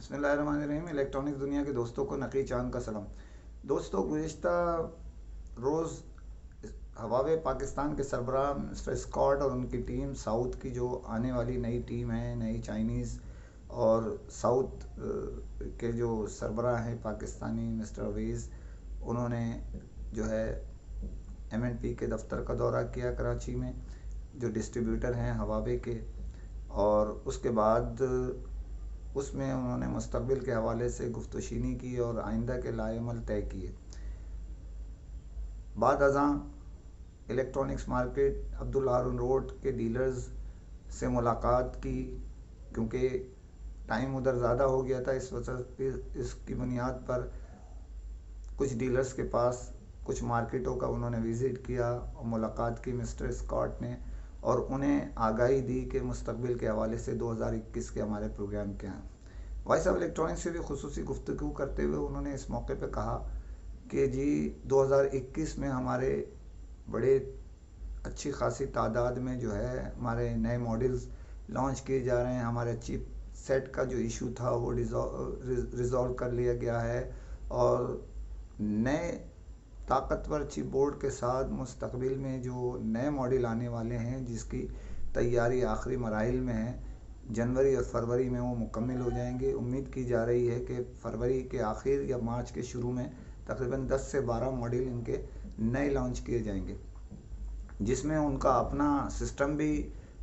बिस्मिल्लाहिर्रहमानिर्रहीम। इलेक्ट्रॉनिक्स दुनिया के दोस्तों को नकी चांद का सलाम। दोस्तों, गुज़िश्ता रोज़ हवावे पाकिस्तान के सरबराह मिस्टर स्कॉट और उनकी टीम साउथ की जो आने वाली नई टीम है, नई चाइनीज़, और साउथ के जो सरबराह हैं पाकिस्तानी मिस्टर अवीज़, उन्होंने जो है एम&पी के दफ्तर का दौरा किया कराची में, जो डिस्ट्रीब्यूटर हैं हवावे के। और उसके बाद उसमें उन्होंने मुस्तकबिल के हवाले से गुफ्तशीनी की और आइंदा के लाएमल तय किए। बाद अज़ां इलेक्ट्रॉनिक्स मार्केट अब्दुल्ला हारून रोड के डीलर्स से मुलाकात की, क्योंकि टाइम उधर ज़्यादा हो गया था। इस वजह इसकी बुनियाद पर कुछ डीलर्स के पास कुछ मार्केटों का उन्होंने विज़िट किया और मुलाकात की मिस्टर स्कॉट ने, और उन्हें आगाही दी कि मुस्तकबिल के हवाले से 2021 के हमारे प्रोग्राम क्या हैं। वॉइस ऑफ इलेक्ट्रॉनिक्स से भी खुसूसी गुफ्तगू करते हुए उन्होंने इस मौके पर कहा कि जी 2021 में हमारे बड़े अच्छी खासी तादाद में जो है हमारे नए मॉडल्स लॉन्च किए जा रहे हैं। हमारे चिप सेट का जो इशू था वो रिज़ॉल्व कर लिया गया है, और नए ताकतवर चिप बोर्ड के साथ मुस्तकबिल में जो नए मॉडल आने वाले हैं, जिसकी तैयारी आखिरी मराहिल में है, जनवरी और फरवरी में वो मुकम्मल हो जाएंगे। उम्मीद की जा रही है कि फरवरी के आखिर या मार्च के शुरू में तकरीबन 10 से 12 मॉडल इनके नए लॉन्च किए जाएंगे, जिसमें उनका अपना सिस्टम भी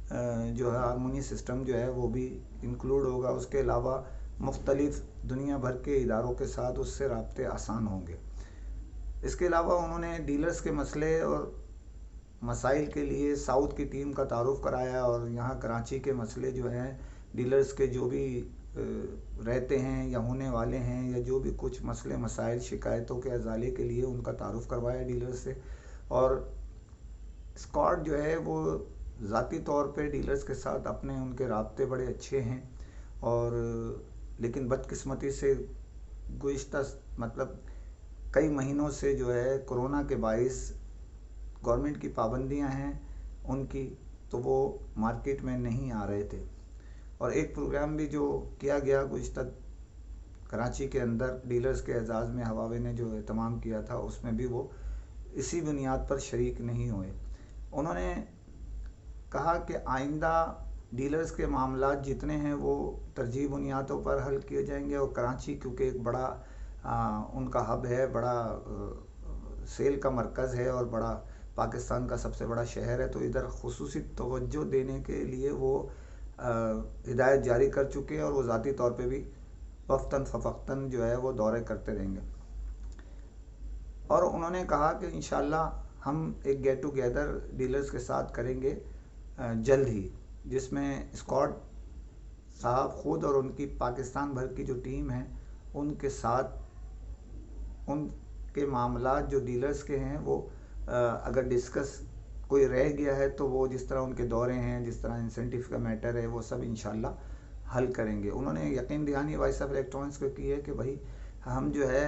जो है हारमोनी सिस्टम जो है वो भी इंक्लूड होगा। उसके अलावा मुख्तलिफ दुनिया भर के इदारों के साथ उससे राब्ते आसान होंगे। इसके अलावा उन्होंने डीलर्स के मसले और मसाइल के लिए साउथ की टीम का तारुफ कराया, और यहाँ कराची के मसले जो हैं डीलर्स के जो भी रहते हैं या होने वाले हैं, या जो भी कुछ मसले मसाइल शिकायतों के अजाले के लिए उनका तारुफ करवाया डीलर्स से। और स्कॉट जो है वो ज़ाती तौर पे डीलर्स के साथ अपने उनके राब्ते बड़े अच्छे हैं, और लेकिन बदकिस्मती से गुज़िश्ता मतलब कई महीनों से जो है कोरोना के बाइस गवर्नमेंट की पाबंदियां हैं उनकी, तो वो मार्केट में नहीं आ रहे थे। और एक प्रोग्राम भी जो किया गया गुज़िश्ता कराची के अंदर डीलर्स के एजाज़ में हवावे ने जो एहतमाम किया था, उसमें भी वो इसी बुनियाद पर शरीक नहीं हुए। उन्होंने कहा कि आइंदा डीलर्स के मामला जितने हैं वो तरजीह बुनियादों पर हल किए जाएंगे, और कराची क्योंकि एक बड़ा उनका हब है, बड़ा सेल का मरकज़ है और बड़ा पाकिस्तान का सबसे बड़ा शहर है, तो इधर खुसूसी तवज्जो देने के लिए वो हिदायत जारी कर चुके हैं, और वो ज़ाती तौर पे भी वक्तन फ़वक्तन जो है वो दौरे करते रहेंगे। और उन्होंने कहा कि इंशाल्लाह हम एक गेट टुगेदर डीलर्स के साथ करेंगे जल्द ही, जिसमें स्कॉट साहब ख़ुद और उनकी पाकिस्तान भर की जो टीम है उनके साथ उनके मामला जो डीलर्स के हैं वो अगर डिस्कस कोई रह गया है तो वो जिस तरह उनके दौरे हैं, जिस तरह इंसेंटिव का मैटर है, वो सब इंशाल्लाह हल करेंगे। उन्होंने यकीन दहानी वॉइस ऑफ इलेक्ट्रॉनिक्स को की है कि भाई हम जो है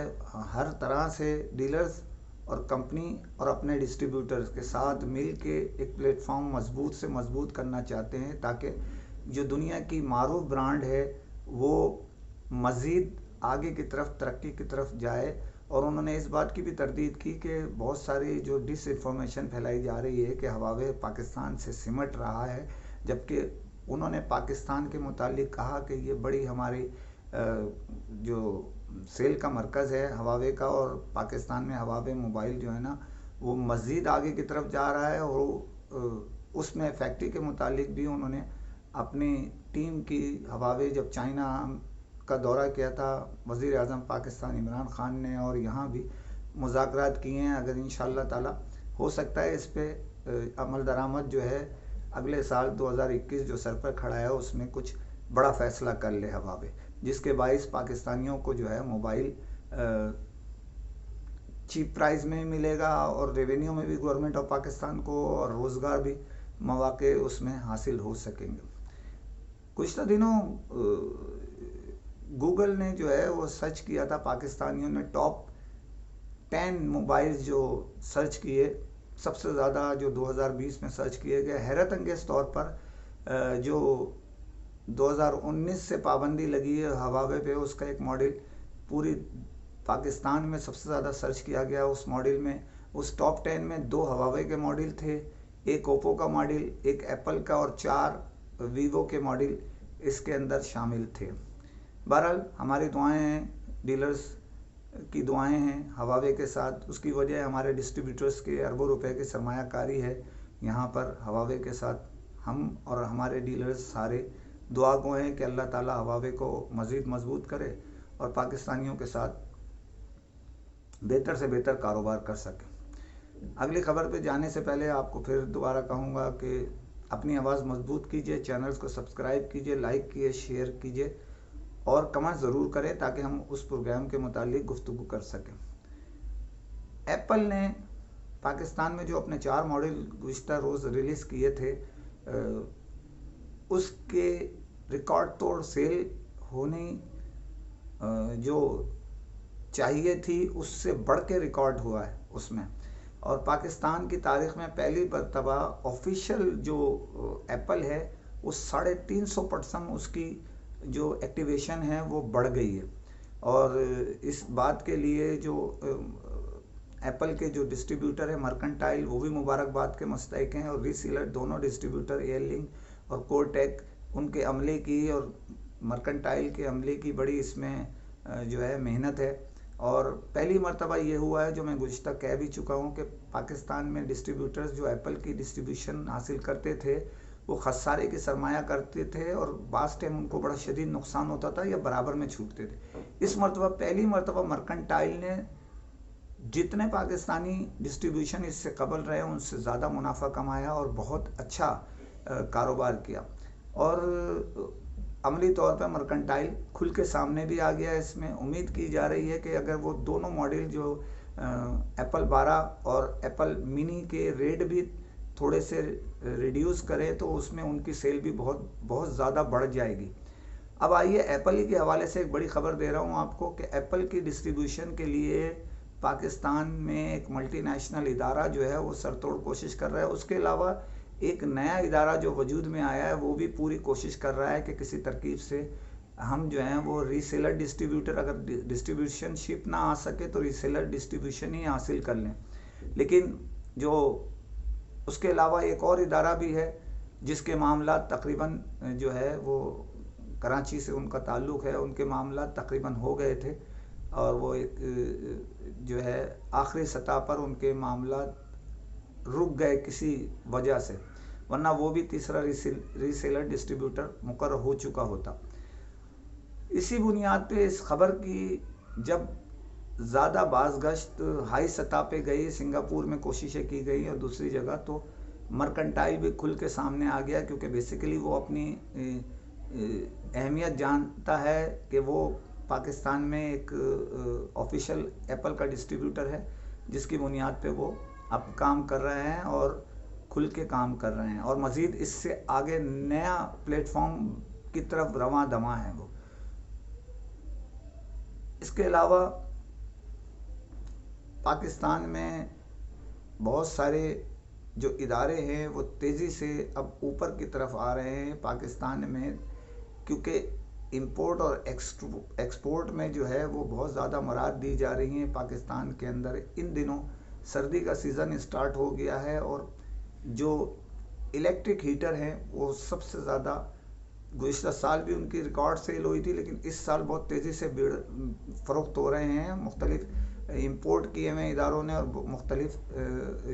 हर तरह से डीलर्स और कंपनी और अपने डिस्ट्रीब्यूटर्स के साथ मिल के एक प्लेटफॉर्म मजबूत से मजबूत करना चाहते हैं, ताकि जो दुनिया की मारूफ ब्रांड है वो मज़ीद आगे की तरफ तरक्की की तरफ जाए। और उन्होंने इस बात की भी तरदीद की कि बहुत सारी जो डिसइंफॉर्मेशन फैलाई जा रही है कि हवावे पाकिस्तान से सिमट रहा है, जबकि उन्होंने पाकिस्तान के मुतालिक कहा कि ये बड़ी हमारी जो सेल का मरकज़ है हवावे का, और पाकिस्तान में हवावे मोबाइल जो है ना वो मज़ीद आगे की तरफ जा रहा है। और उसमें फैक्ट्री के मुतालिक भी उन्होंने अपनी टीम की हवावे जब चाइना का दौरा किया था वज़ीर आज़म पाकिस्तान इमरान ख़ान ने, और यहाँ भी मुज़ाकरात किए हैं। अगर इंशाअल्लाह ताला हो सकता है इस पर अमल दरामद जो है अगले साल 2021 जो सर पर खड़ा है उसमें कुछ बड़ा फ़ैसला कर ले हवावे, जिसके बाइस पाकिस्तानियों को जो है मोबाइल चीप प्राइस में मिलेगा, और रेवेन्यू में भी गवर्नमेंट ऑफ पाकिस्तान को और रोज़गार भी मौके उसमें हासिल हो सकेंगे। कुछ दिनों गूगल ने जो है वो सर्च किया था, पाकिस्तानियों ने टॉप 10 मोबाइल्स जो सर्च किए, सबसे ज़्यादा जो 2020 में सर्च किए गए, हैरत अंगेज़ तौर पर जो 2019 से पाबंदी लगी है हवावे पे, उसका एक मॉडल पूरी पाकिस्तान में सबसे ज़्यादा सर्च किया गया। उस मॉडल में, उस टॉप 10 में 2 हवावे के मॉडल थे, एक ओप्पो का मॉडल, एक एप्पल का और 4 वीवो के मॉडल इसके अंदर शामिल थे। बहरहाल हमारी दुआएं हैं, डीलर्स की दुआएं हैं हवावे के साथ। उसकी वजह हमारे डिस्ट्रीब्यूटर्स के अरबों रुपए की सरमायाकारी है यहाँ पर हवावे के साथ। हम और हमारे डीलर्स सारे दुआ गो हैं कि अल्लाह ताला हवावे को मज़ीद मजबूत करे और पाकिस्तानियों के साथ बेहतर से बेहतर कारोबार कर सके। अगली खबर पे जाने से पहले आपको फिर दोबारा कहूँगा कि अपनी आवाज़ मजबूत कीजिए, चैनल्स को सब्सक्राइब कीजिए, लाइक कीजिए, शेयर कीजिए और कमेंट ज़रूर करें ताकि हम उस प्रोग्राम के मुतालिक गुफ्तगू कर सकें। एप्पल ने पाकिस्तान में जो अपने 4 मॉडल गुज़िश्ता रोज़ रिलीज़ किए थे, उसके रिकॉर्ड तोड़ सेल होने जो चाहिए थी उससे बढ़ के रिकॉर्ड हुआ है उसमें। और पाकिस्तान की तारीख़ में पहली मरतबा ऑफिशियल जो एप्पल है वो 350% उसकी जो एक्टिवेशन है वो बढ़ गई है। और इस बात के लिए जो एप्पल के जो डिस्ट्रीब्यूटर है मर्केंटाइल, वो भी मुबारकबाद के मुस्तहिक हैं, और रीसेलर दोनों डिस्ट्रीब्यूटर एयरलिंक और कोरटेक, उनके अमले की और मर्केंटाइल के अमले की बड़ी इसमें जो है मेहनत है। और पहली मरतबा ये हुआ है, जो मैं गुज़िश्ता कह भी चुका हूँ, कि पाकिस्तान में डिस्ट्रीब्यूटर्स जो एप्पल की डिस्ट्रीब्यूशन हासिल करते थे वो खसारे की सरमाया करते थे और बास टाइम उनको बड़ा शदीद नुकसान होता था या बराबर में छूटते थे। इस मरतबा पहली मरतबा मर्केंटाइल ने जितने पाकिस्तानी डिस्ट्रीब्यूशन इससे कबल रहे उनसे ज़्यादा मुनाफा कमाया और बहुत अच्छा कारोबार किया। और अमली तौर पर मर्केंटाइल खुल के सामने भी आ गया। इसमें उम्मीद की जा रही है कि अगर वो दोनों मॉडल जो एप्पल 12 और एप्पल मिनी के रेट भी थोड़े से रिड्यूस करें तो उसमें उनकी सेल भी बहुत ज़्यादा बढ़ जाएगी। अब आइए एप्पल ही के हवाले से एक बड़ी खबर दे रहा हूँ आपको कि एप्पल की डिस्ट्रीब्यूशन के लिए पाकिस्तान में एक मल्टीनेशनल इदारा जो है वो सरतोड़ कोशिश कर रहा है। उसके अलावा एक नया इदारा जो वजूद में आया है वो भी पूरी कोशिश कर रहा है कि किसी तरकीब से हम जो हैं वो रीसेलर डिस्ट्रीब्यूटर, अगर डिस्ट्रीब्यूशनशिप ना आ सके तो रीसेलर डिस्ट्रीब्यूशन ही हासिल कर लें। लेकिन जो उसके अलावा एक और इदारा भी है जिसके मामला तकरीबन जो है वो कराची से उनका ताल्लुक़ है, उनके मामला तकरीबन हो गए थे और वो एक जो है आखिरी सतह पर उनके मामला रुक गए किसी वजह से, वरना वो भी तीसरा रीसेलर डिस्ट्रीब्यूटर मुकर्रर हो चुका होता। इसी बुनियाद पे इस खबर की जब ज़्यादा बाज़गश्त हाई सतह पे गई, सिंगापुर में कोशिशें की गई और दूसरी जगह, तो मर्केंटाइल भी खुल के सामने आ गया, क्योंकि बेसिकली वो अपनी अहमियत जानता है कि वो पाकिस्तान में एक ऑफिशियल एप्पल का डिस्ट्रीब्यूटर है जिसकी बुनियाद पे वो अब काम कर रहे हैं और खुल के काम कर रहे हैं और मज़ीद इससे आगे नया प्लेटफॉर्म की तरफ रवां दवा है वो। इसके अलावा पाकिस्तान में बहुत सारे जो इदारे हैं वो तेज़ी से अब ऊपर की तरफ आ रहे हैं पाकिस्तान में, क्योंकि इंपोर्ट और एक्सपोर्ट में जो है वो बहुत ज़्यादा मराद दी जा रही हैं पाकिस्तान के अंदर। इन दिनों सर्दी का सीज़न स्टार्ट हो गया है और जो इलेक्ट्रिक हीटर हैं वो सबसे ज़्यादा, गुज़िश्ता साल भी उनकी रिकॉर्ड सेल हुई थी, लेकिन इस साल बहुत तेज़ी से फ़रोख्त हो रहे हैं। मुख्तलिफ इंपोर्ट किए हुए इदारों ने और मुख्तलिफ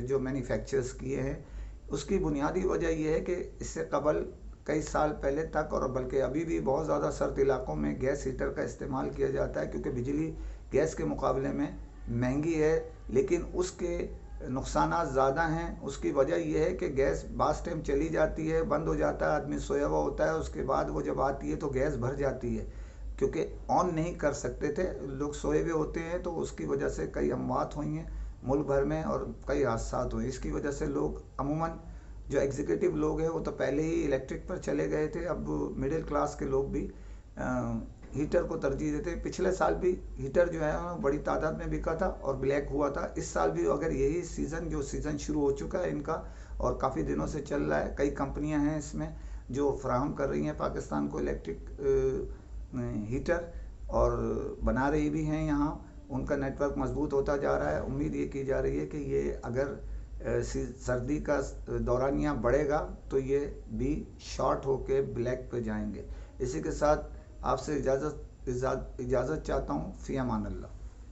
जो मैन्युफैक्चरर्स किए हैं। उसकी बुनियादी वजह यह है कि इससे कबल कई साल पहले तक और बल्कि अभी भी बहुत ज़्यादा सर्द इलाकों में गैस हीटर का इस्तेमाल किया जाता है, क्योंकि बिजली गैस के मुकाबले में महंगी है, लेकिन उसके नुकसानात ज़्यादा हैं। उसकी वजह यह है कि गैस बास टाइम चली जाती है, बंद हो जाता है, आदमी सोया हुआ होता है, उसके बाद वो जब आती है तो गैस भर जाती है, क्योंकि ऑन नहीं कर सकते थे, लोग सोए हुए होते हैं। तो उसकी वजह से कई अमवात हुई हैं मुल्क भर में और कई हादसा हुए। इसकी वजह से लोग अमूमन जो एग्जीक्यूटिव लोग हैं वो तो पहले ही इलेक्ट्रिक पर चले गए थे, अब मिडिल क्लास के लोग भी हीटर को तरजीह देते हैं। पिछले साल भी हीटर जो है बड़ी तादाद में बिका था और ब्लैक हुआ था। इस साल भी अगर यही सीज़न शुरू हो चुका है इनका और काफ़ी दिनों से चल रहा है, कई कंपनियां हैं इसमें, جو فراہم کر رہی ہیں پاکستان کو الیکٹرک ہیٹر اور بنا رہی بھی ہیں یہاں، ان کا نیٹ ورک مضبوط ہوتا جا رہا ہے۔ امید یہ کی جا رہی ہے کہ یہ اگر سردی کا دورانیہ بڑھے گا تو یہ بھی شارٹ ہو کے بلیک پہ جائیں گے۔ اسی کے ساتھ آپ سے اجازت چاہتا ہوں، فی امان اللہ۔